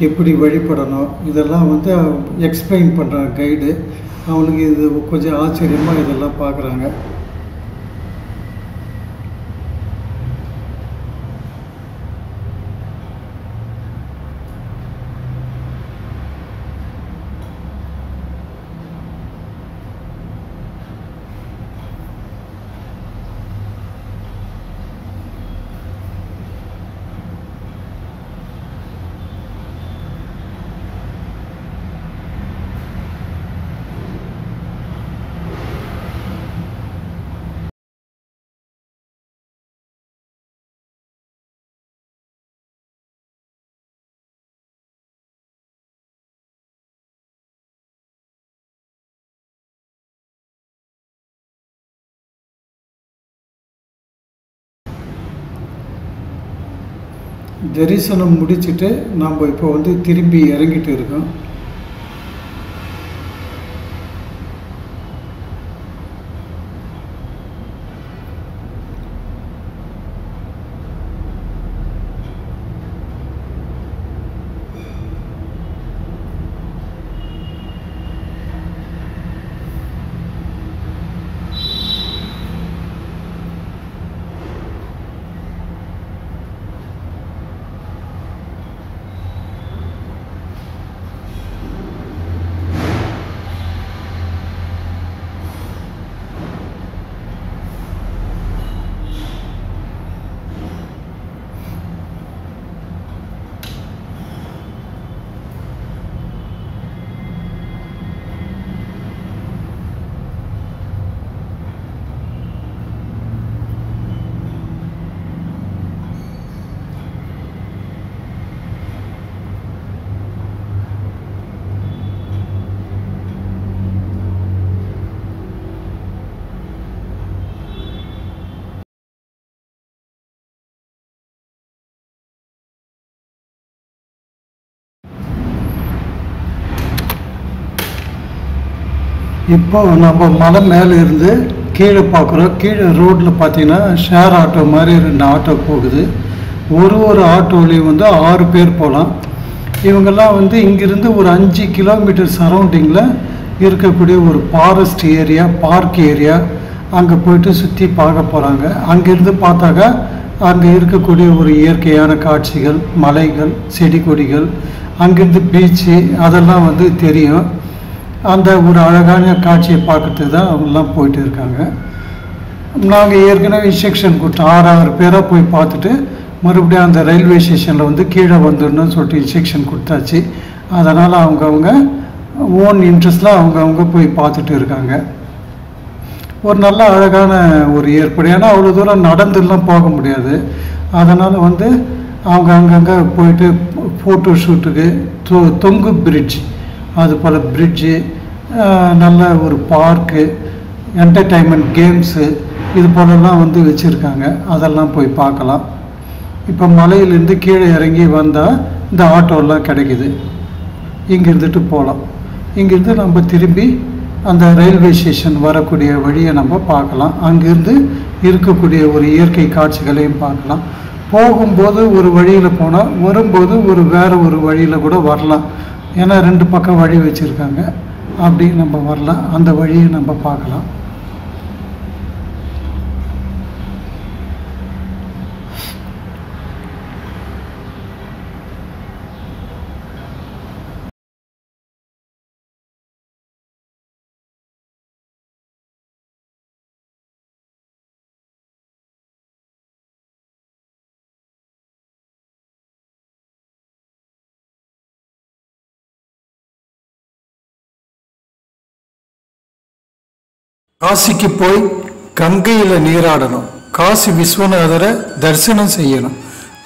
எப்படி வழிபடணும், இதெல்லாம் வந்து எக்ஸ்பிளைன் பண்ணுறாங்க கைடு. அவங்களுக்கு இது கொஞ்சம் ஆச்சரியமாக இதெல்லாம் பார்க்குறாங்க. தரிசனம் முடிச்சுட்டு நாம் இப்போ வந்து திரும்பி இறங்கிட்டு இருக்கோம். இப்போ நம்ம மலை மேலே இருந்து கீழே பார்க்குறோம். கீழே ரோட்டில் பார்த்தீங்கன்னா ஷேர் ஆட்டோ மாதிரி 2 ஆட்டோ போகுது. ஒரு ஆட்டோலையும் வந்து 6 பேர் போகலாம். இவங்கெல்லாம் வந்து இங்கிருந்து ஒரு 5 கிலோமீட்டர் சரௌண்டிங்கில் இருக்கக்கூடிய ஒரு ஃபாரஸ்ட் ஏரியா, பார்க் ஏரியா, அங்கே போயிட்டு சுற்றி பார்க்க போகிறாங்க. அங்கேருந்து பார்த்தாக்கா அங்கே இருக்கக்கூடிய ஒரு இயற்கையான காட்சிகள், மலைகள், செடி கொடிகள், அங்கேருந்து பீச்சு அதெல்லாம் வந்து தெரியும். அந்த ஒரு அழகான காட்சியை பார்க்கறதுக்கு தான் அவங்கெல்லாம் போயிட்டு இருக்காங்க. நாங்கள் ஏற்கனவே இன்ஸ்ட்ரக்ஷன் கொடுத்தோம், 6 பேராக போய் பார்த்துட்டு மறுபடியும் அந்த ரயில்வே ஸ்டேஷனில் வந்து கீழே வந்துடணும்னு சொல்லிட்டு இன்ஸ்ட்ரக்ஷன் கொடுத்தாச்சு. அதனால் அவங்கவுங்க ஓன் இன்ட்ரெஸ்டில் அவங்கவுங்க போய் பார்த்துட்டு இருக்காங்க. ஒரு நல்ல அழகான ஒரு ஏற்பாடு. ஏன்னா அவ்வளோ தூரம் நடந்துலாம் போக முடியாது. அதனால் வந்து அவங்க அங்கங்கே போயிட்டு ஃபோட்டோ ஷூட்டுக்கு தொங்கு பிரிட்ஜ், அது போல் பிரிட்ஜு, நல்ல ஒரு பார்க்கு, என்டர்டைன்மெண்ட் கேம்ஸு இது போலலாம் வந்து வச்சுருக்காங்க. அதெல்லாம் போய் பார்க்கலாம். இப்போ மலையிலேருந்து கீழே இறங்கி வந்தால் இந்த ஆட்டோலாம் கிடைக்குது. இங்கே இருந்துட்டு போகலாம். இங்கேருந்து நம்ம திரும்பி அந்த ரயில்வே ஸ்டேஷன் வரக்கூடிய வழியை நம்ம பார்க்கலாம். அங்கேருந்து இருக்கக்கூடிய ஒரு இயற்கை காட்சிகளையும் பார்க்கலாம். போகும்போது ஒரு வழியில் போனால் வரும்போது வேறு ஒரு வழியில் கூட வரலாம். ஏன்னா 2 பக்கம் வழி வச்சுருக்காங்க. அப்படி நம்ம வரலாம். அந்த வழியை நம்ம பார்க்கலாம். காசிக்கு போய் கங்கையில் நீராடணும், காசி விஸ்வநாதரை தரிசனம் செய்யணும்,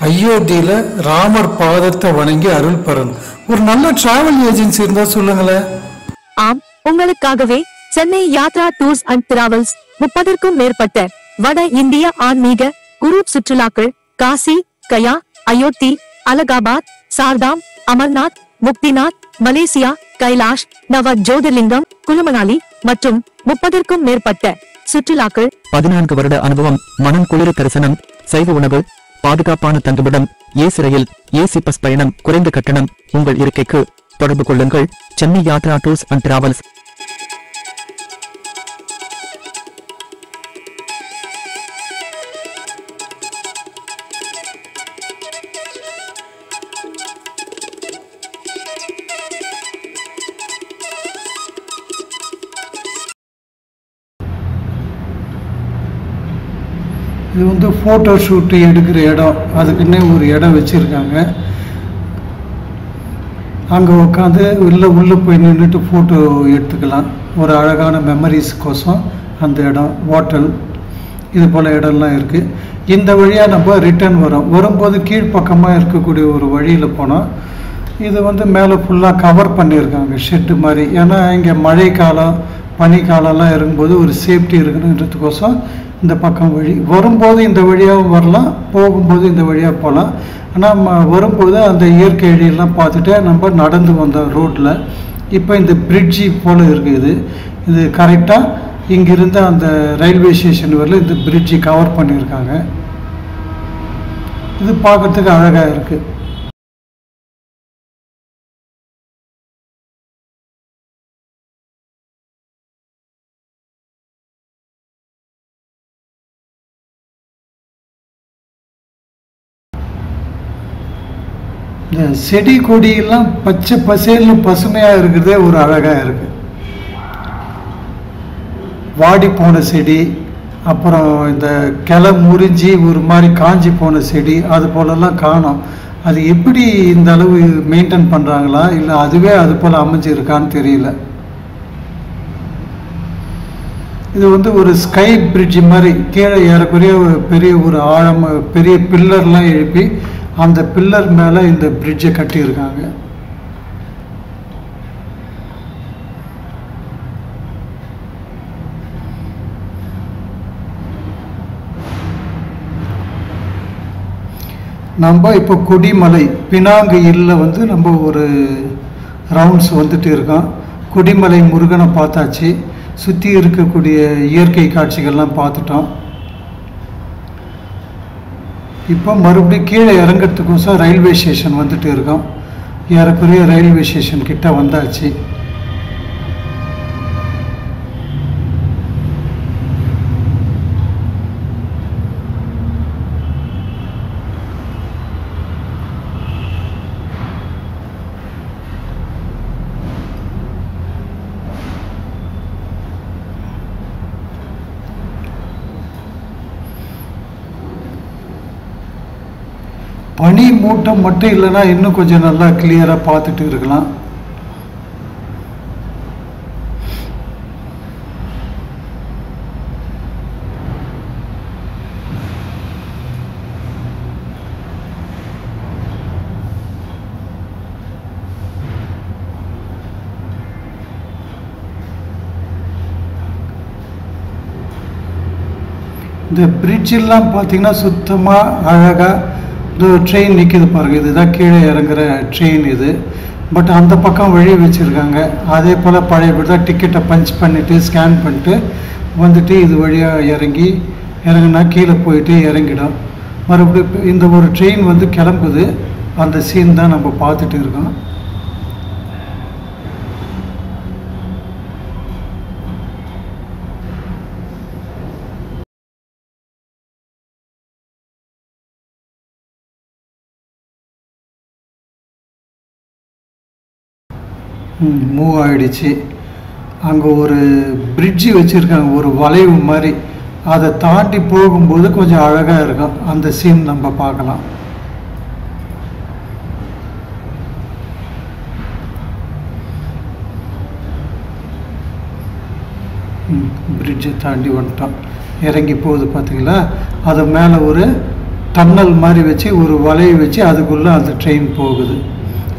அயோத்தியில் ராமர் பாதத்தை வணங்கி அருள் பெறணும். ஒரு நல்ல டிராவல் ஏஜென்சி இருந்தா சொல்லுங்களேன். ஆம், உங்களுக்காகவே Chennai Yatra tours and travels 30க்கும் மேற்பட்ட வட இந்திய ஆன்மீக குரூப் சுற்றுலாக்கள் காசி, கயா, அயோத்தி, அலகாபாத், சார்தாம், அமர்நாத், முக்திநாத், மலேசியா, கைலாஷ், நவ ஜோதிர்லிங்கம், குலுமணாலி மற்றும் 30க்கும் மேற்பட்ட சுற்றுலாக்கள். 14 வருட அனுபவம், மனம் குளிர தரிசனம், சைவ உணவு, பாதுகாப்பான தங்குமிடம், ஏசி ரயில், ஏசி பஸ் பயணம், குறைந்த கட்டணம். உங்கள் இருக்கைக்கு தொடர்பு கொள்ளுங்கள். Chennai Yatra tours and travels. இது வந்து ஃபோட்டோ ஷூட்டு எடுக்கிற இடம். அதுக்குன்னே ஒரு இடம் வச்சுருக்காங்க. அங்கே உட்காந்து உள்ளே போய் நின்றுட்டு ஃபோட்டோ எடுத்துக்கலாம். ஒரு அழகான மெமரிஸ்கோசம் அந்த இடம். ஹோட்டல் இது போல் இடம்லாம் இருக்குது. இந்த வழியாக நம்ம ரிட்டர்ன் வரும்போது கீழ்ப்பக்கமாக இருக்கக்கூடிய ஒரு வழியில் போனோம். இது வந்து மேலே ஃபுல்லாக கவர் பண்ணியிருக்காங்க, ஷெட்டு மாதிரி. ஏன்னா இங்கே மழை காலம், பனிக்காலம்லாம் இருக்கும்போது ஒரு சேஃப்டி இருக்குன்றதுக்கோசம் இந்த பக்கம் வழி. வரும்போது இந்த வழியாகவும் வரலாம், போகும்போது இந்த வழியாக போகலாம். ஆனால் வரும்போது அந்த இயற்கை எழிலெலாம் பார்த்துட்டு நம்ம நடந்து வந்தோம் ரோட்டில். இப்போ இந்த பிரிட்ஜி போல் இருக்குது. இது கரெக்டாக இங்கிருந்து அந்த ரயில்வே ஸ்டேஷன் வரல இந்த பிரிட்ஜி கவர் பண்ணியிருக்காங்க. இது பார்க்குறதுக்கு அழகாக இருக்குது. இந்த செடி கொடியெல்லாம் பச்சை பசேல்னு பசுமையாக இருக்கிறதே ஒரு அழகாக இருக்குது. வாடி போன செடி, அப்புறம் இந்த கிளை முறிஞ்சி ஒரு மாதிரி காஞ்சி போன செடி, அது போலெல்லாம் காணும். அது எப்படி இந்த அளவு மெயின்டைன் பண்ணுறாங்களா இல்லை அதுவே அது போல் அமைஞ்சிருக்கான்னு தெரியல. இது வந்து ஒரு ஸ்கை பிரிட்ஜ் மாதிரி கீழே ஏறக்குறைய பெரிய ஒரு ஆழம், பெரிய பில்லர்லாம் எழுப்பி அந்த பில்லர் மேலே இந்த பிரிட்ஜை கட்டியிருக்காங்க. நம்ம இப்போ கொடிமலை பினாங்கு ஹில்ல வந்து நம்ம ஒரு ரவுண்ட்ஸ் வந்துட்டு இருக்கோம். கொடிமலை முருகனை பார்த்தாச்சு. சுற்றி இருக்கக்கூடிய இயற்கை காட்சிகள்லாம் பார்த்துட்டோம். இப்போ மறுபடியும் கீழே இறங்கிறதுக்கோசம் ரயில்வே ஸ்டேஷன் வந்துட்டு இருக்கோம். ஏறக்குறைய ரயில்வே ஸ்டேஷன் கிட்ட வந்தாச்சு. பனி மூட்டம் மட்டும் இல்லைன்னா இன்னும் கொஞ்சம் நல்லா கிளியராக பார்த்துட்டு இருக்கலாம். இந்த பிரிட்ஜெல்லாம் பார்த்தீங்கன்னா சுத்தமாக அழகாக இந்த ட்ரெயின் நிற்கிது பாருங்கள். இதுதான் கீழே இறங்குற ட்ரெயின் இது. பட் அந்த பக்கம் வழி வச்சுருக்காங்க. அதே போல் பழையபடி தான் டிக்கெட்டை பஞ்ச் பண்ணிவிட்டு ஸ்கேன் பண்ணிட்டு வந்துட்டு இது வழியாக இறங்குனா கீழே போயிட்டு இறங்கிடும். மறுபடியும் இந்த ஒரு ட்ரெயின் வந்து கிளம்புது. அந்த சீன் தான் நம்ம பார்த்துட்டு இருக்கோம். மூவ் ஆகிடுச்சு. அங்கே ஒரு பிரிட்ஜு வச்சுருக்காங்க, ஒரு வளைவு மாதிரி. அதை தாண்டி போகும்போது கொஞ்சம் அழகாக இருக்கும். அந்த சீன் நம்ம பார்க்கலாம். பிரிட்ஜை தாண்டி வந்துட்டோம். இறங்கி போகுது பார்த்தீங்களா. அது மேலே ஒரு டன்னல் மாதிரி வச்சு ஒரு வளைவு வச்சு அதுக்குள்ளே அந்த ட்ரெயின் போகுது.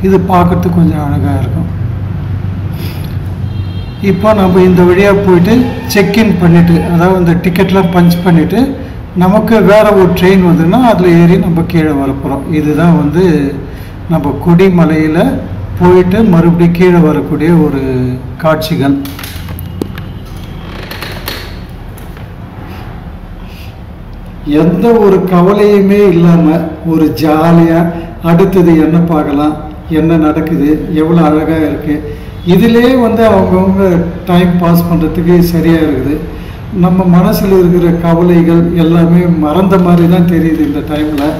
இது பார்க்குறதுக்கு கொஞ்சம் அழகாக இருக்கும். இப்போ நம்ம இந்த வழியாக போயிட்டு செக்இன் பண்ணிவிட்டு, அதாவது இந்த டிக்கெட்லாம் பஞ்ச் பண்ணிவிட்டு நமக்கு வேறு ஒரு ட்ரெயின் வந்துன்னா அதில் ஏறி நம்ம கீழே வரப்போகிறோம். இதுதான் வந்து நம்ம கொடிமலையில் போயிட்டு மறுபடியும் கீழே வரக்கூடிய ஒரு காட்சிகள். எந்த ஒரு கவலையுமே இல்லாமல் ஒரு ஜாலியாக அடுத்தது என்ன பார்க்கலாம், என்ன நடக்குது, எவ்வளோ அழகாக இருக்குது. இதிலே வந்து அவங்கவுங்க டைம் பாஸ் பண்ணுறதுக்கு சரியாக இருக்குது. நம்ம மனசில் இருக்கிற கவலைகள் எல்லாமே மறந்த மாதிரி தான் தெரியுது இந்த டைமில்.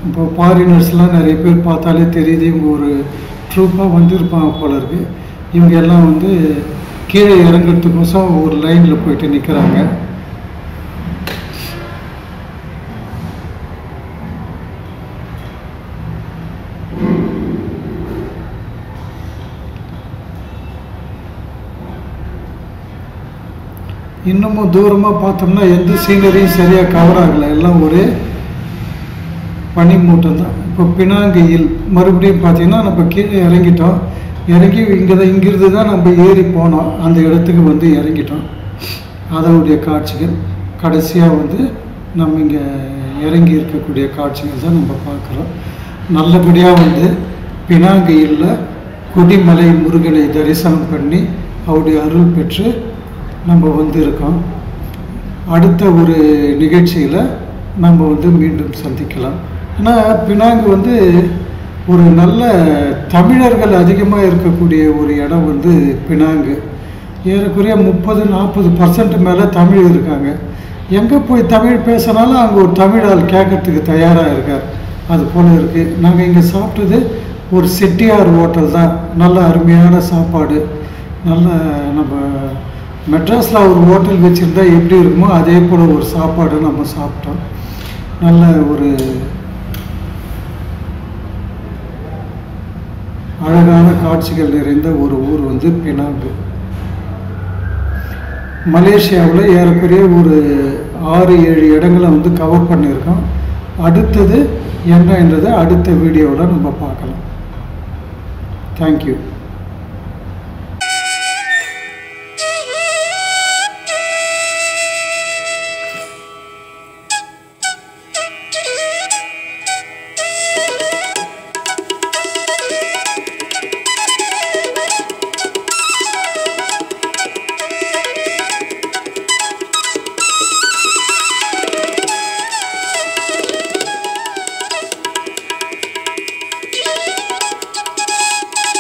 இப்போ ஃபாரினர்ஸ்லாம் நிறைய பேர் பார்த்தாலே தெரியுது, இவங்க ஒரு ட்ரூப்பாக வந்துருப்பாங்க போல இருக்குது. இவங்க எல்லாம் வந்து கீழே இறங்கிறதுக்கோசம் ஒரு லைனில் போயிட்டு நிற்கிறாங்க. இன்னமும் தூரமாக பார்த்தோம்னா எந்த சீனரியும் சரியாக கவர் ஆகலை. எல்லாம் ஒரே பனிமூட்டம் தான். இப்போ பினாங்கையில் மறுபடியும் பார்த்தீங்கன்னா நம்ம கீழே இறங்கிட்டோம். இறங்கி இங்கிருந்து தான் நம்ம ஏறி போனோம். அந்த இடத்துக்கு வந்து இறங்கிட்டோம். அதோடைய காட்சிகள் கடைசியாக வந்து நம்ம இங்கே இறங்கி இருக்கக்கூடிய காட்சிகள் தான் நம்ம பார்க்குறோம். நல்லபடியாக வந்து பினாங்கையில் கொடிமலை முருகனை தரிசனம் பண்ணி அவருடைய அருள் பெற்று நம்ம வந்து இருக்கோம். அடுத்த ஒரு நிகழ்ச்சியில் நம்ம வந்து மீண்டும் சந்திக்கலாம். ஆனால் பினாங்கு வந்து ஒரு நல்ல தமிழர்கள் அதிகமாக இருக்கக்கூடிய ஒரு இடம் வந்து பினாங்கு. ஏறக்குறைய 30-40% மேலே தமிழ் இருக்காங்க. எங்கே போய் தமிழ் பேசினாலும் அங்கே ஒரு தமிழ் ஆள் கேட்கறதுக்கு தயாராக இருக்கார். அது போல் இருக்குது. நாங்கள் இங்கே சாப்பிட்டது ஒரு செட்டியார் ஹோட்டல் தான். நல்ல அருமையான சாப்பாடு. நல்ல நம்ம மெட்ராஸில் ஒரு ஹோட்டல் வச்சுருந்தா எப்படி இருக்குமோ அதே போல் ஒரு சாப்பாடு நம்ம சாப்பிட்டோம். நல்ல ஒரு அழகான காட்சிகள் நிறைந்த ஒரு ஊர் வந்து பினாங்கு. மலேசியாவில் ஏறக்குறைய ஒரு 6-7 இடங்களை வந்து கவர் பண்ணியிருக்கோம். அடுத்தது என்னன்றதை அடுத்த வீடியோவில் நம்ம பார்க்கலாம். தேங்க்யூ.